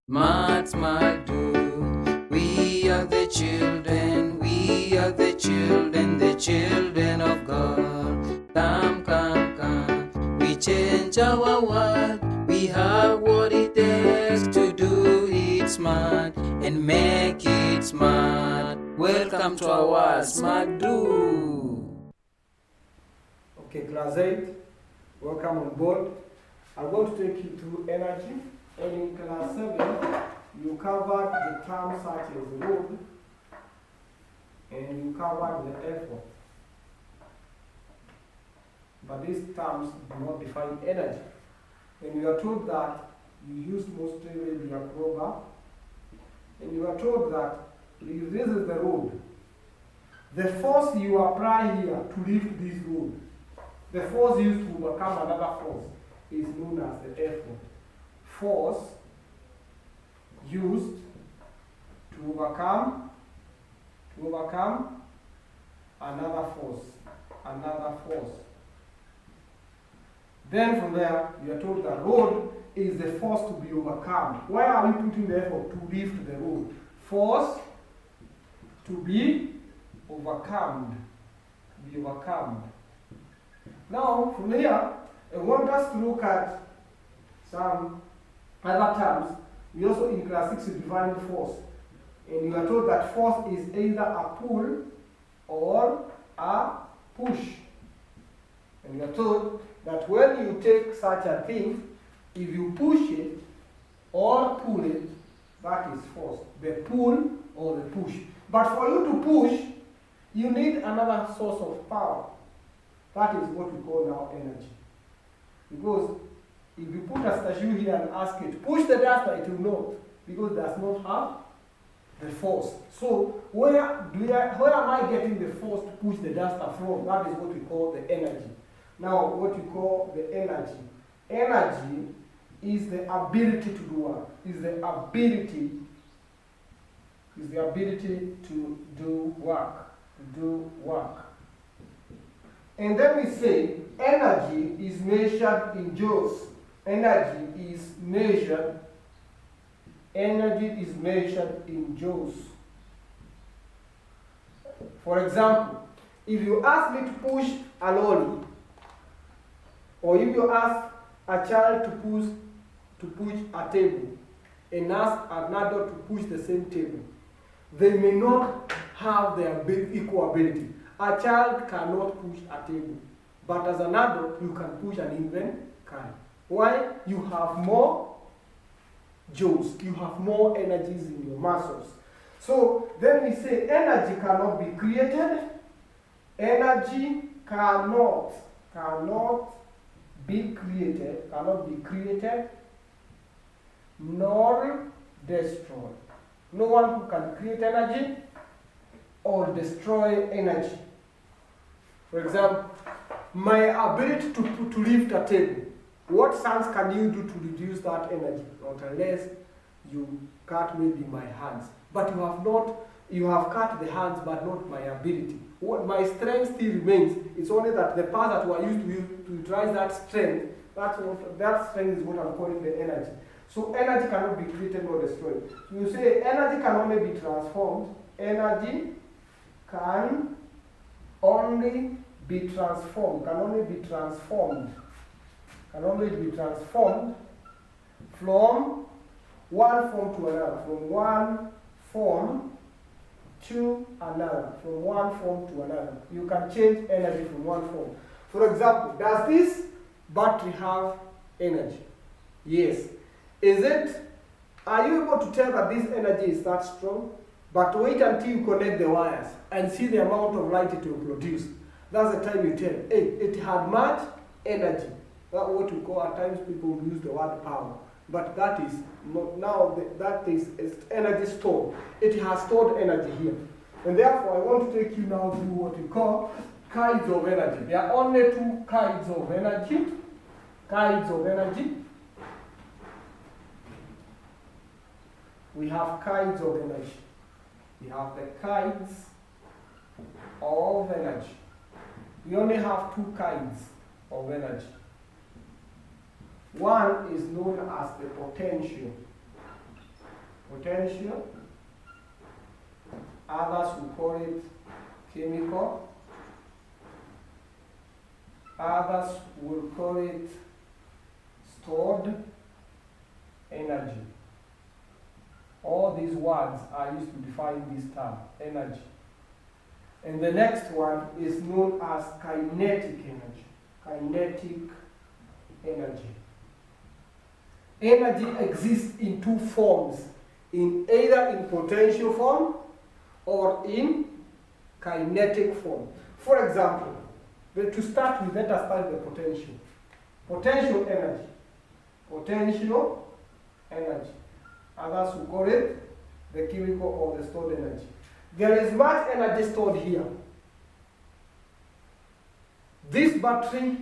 Smart, smart, do. We are the children, the children of God. Come, come, come. We change our world. We have what it takes to do it smart and make it smart. Welcome to our Smart Do. Okay, class 8, welcome on board. I'm going to take you through energy. And in class 7, you covered the terms such as load, and you covered the effort. But these terms do not define energy. And you are told that you use mostly maybe a crowbar, and you are told that if this is the road, the force you apply here to lift this road, the force used to overcome another force, is known as the effort. Force used to overcome another force. Then from there, you are told that road is the force to be overcome. Why are we putting the effort to lift the road? Force to be overcome. Now, from here, I want us to look at some other terms. We also in class 6 defined force. And you are told that force is either a pull or a push. And you are told that when you take such a thing, if you push it or pull it, that is force. The pull or the push. But for you to push, you need another source of power. That is what we call now energy. Because if you put a statue here and ask it, push the duster, it will not. Because it does not have the force. So where am I getting the force to push the duster from? That is what we call the energy. Now, what you call the energy. Energy is the ability to do work. Is the ability to do work. And then we say energy is measured in joules. Energy is measured in joules. For example, if you ask me to push a lorry, or if you ask a child to push a table, and ask an adult to push the same table, they may not have their equal ability. A child cannot push a table, but as an adult, you can push an infant can. Why? You have more joules, you have more energies in your muscles. So then we say energy cannot be created. Energy cannot be created, nor destroyed. No one who can create energy or destroy energy. For example, my ability to lift a table. What science can you do to reduce that energy? Not unless you cut maybe my hands. But you have cut the hands, but not my ability. What my strength still remains. It's only that the part that we are used to utilize that strength, that strength is what I'm calling the energy. So energy cannot be created or destroyed. So you say energy can only be transformed. Energy can only be transformed from one form to another. You can change energy from one form. For example, does this battery have energy? Yes. Are you able to tell that this energy is that strong? But wait until you connect the wires and see the amount of light it will produce. That's the time you tell, hey, it had much energy. That's what we call, at times people use the word power. But that is not now, that is energy stored. It has stored energy here. And therefore, I want to take you now to what we call kinds of energy. There are only two kinds of energy. We have kinds of energy. We have the kinds of energy. We only have two kinds of energy. One is known as the potential. potential. Others will call it chemical. Others will call it stored energy. All these words are used to define this term, energy. And the next one is known as kinetic energy. Kinetic energy. Energy exists in two forms, either in potential form or in kinetic form. For example, to start with, let us start with the potential. Potential energy. Potential energy. Others will call it the chemical or the stored energy. There is much energy stored here. This battery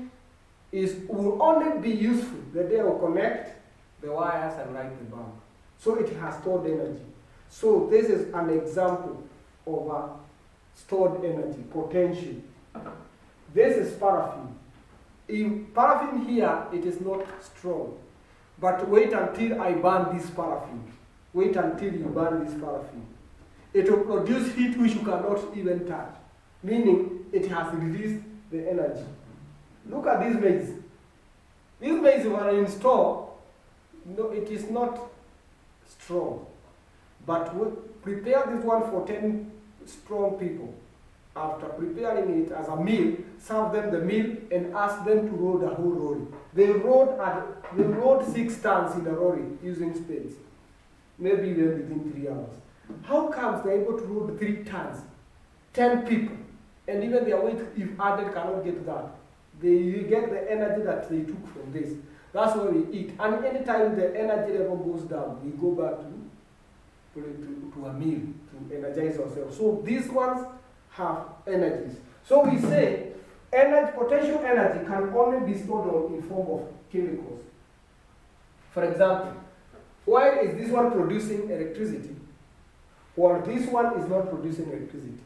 will only be useful the day I will connect the wires and light the bulb. So it has stored energy. So this is an example of a stored energy, potential. This is paraffin. In paraffin here, it is not strong. But wait until I burn this paraffin. Wait until you burn this paraffin. It will produce heat which you cannot even touch, meaning it has released the energy. Look at this maize. This maize, when I install, no, it is not strong. But we prepare this one for 10 strong people. After preparing it as a meal, serve them the meal and ask them to roll the whole lorry. They rode 6 tons in a lorry using spades, maybe even within 3 hours. How comes they're able to load 3 tons, 10 people, and even their weight, if added, cannot get that? They get the energy that they took from this. That's why we eat. And anytime the energy level goes down, we go back to a meal to energize ourselves. So these ones have energies. So we say potential energy can only be stored in form of chemicals. For example, why is this one producing electricity while this one is not producing electricity?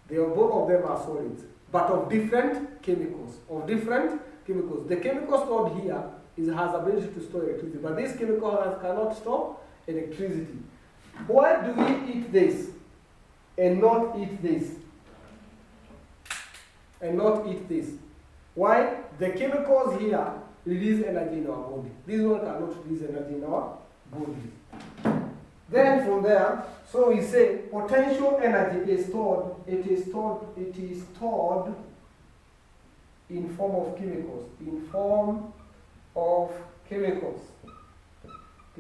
Both of them are solids, but of different chemicals. The chemical stored here has ability to store electricity, but this chemical cannot store electricity. Why do we eat this and not eat this? Why? The chemicals here release energy in our body. This one cannot release energy in our body. Then from there, so we say potential energy is stored. It is stored in form of chemicals. It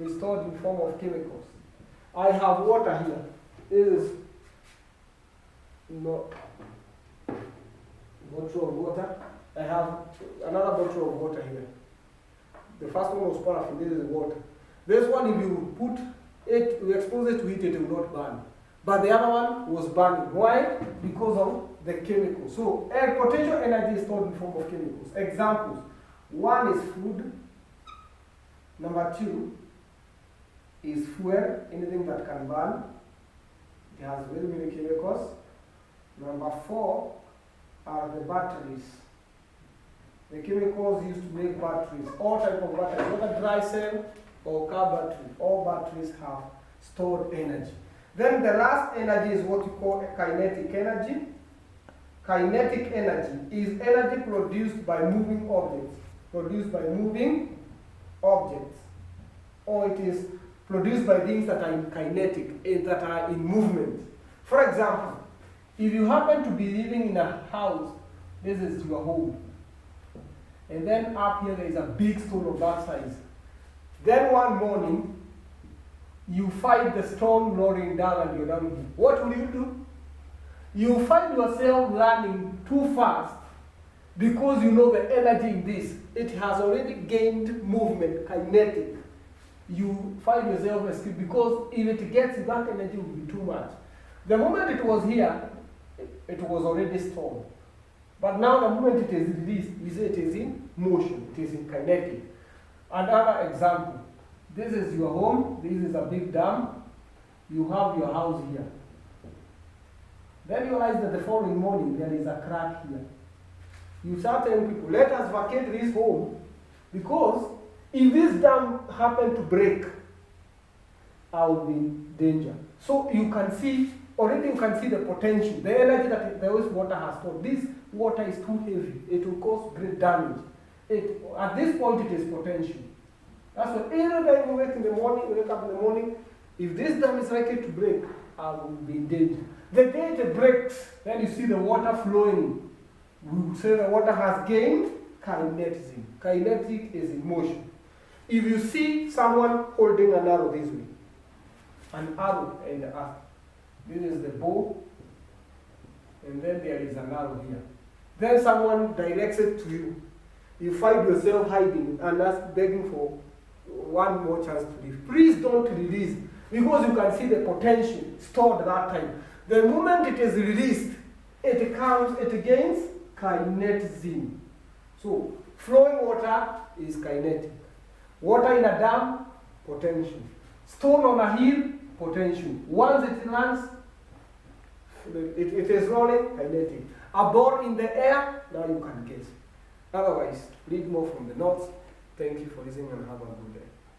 is stored in form of chemicals. I have water here. This is not bottle of water. I have another bottle of water here. The first one was paraffin. This is water. This one, if you put it, you expose it to heat, it will not burn. But the other one was burning. Why? Because of the chemicals. So potential energy is stored in form of chemicals. Examples. 1 is food. Number 2 is fuel, anything that can burn. It has very many chemicals. Number 4 are the batteries. The chemicals used to make batteries, all type of batteries, whether dry cell or car battery. All batteries have stored energy. Then the last energy is what we call kinetic energy. Kinetic energy is energy produced by moving objects. Or it is produced by things that are kinetic, that are in movement. For example, if you happen to be living in a house, this is your home, and then up here there is a big stone of that size. Then one morning, you find the stone rolling down and you're down here. What will you do? You find yourself running too fast because you know the energy in this. It has already gained movement, kinetic. You find yourself escape because if it gets that energy will be too much. The moment it was here, it was already stored. But now the moment it is released, we say it is in motion, it is in kinetic. Another example, this is your home, this is a big dam, you have your house here. Then you realize that the following morning there is a crack here. You start telling people, let us vacate this home, because if this dam happened to break, I will be in danger. So you can see, already you can see the potential, the energy that the water has stored. This water is too heavy. It will cause great damage. At this point, it is potential. That's why every time you wake up in the morning, if this dam is likely to break, I will be in danger. The day it breaks, then you see the water flowing. We will say the water has gained kinetism. Kinetic is in motion. If you see someone holding an arrow this way, an arrow in the earth, this is the bow, and then there is an arrow here. Then someone directs it to you. You find yourself hiding and that's begging for one more chance to live. Please don't release, because you can see the potential stored at that time. The moment it is released, it gains kinetism. So flowing water is kinetic. Water in a dam, potential. Stone on a hill, potential. Once it lands, it is rolling, kinetic. A ball in the air, now you can guess. Otherwise, read more from the notes. Thank you for listening and have a good day.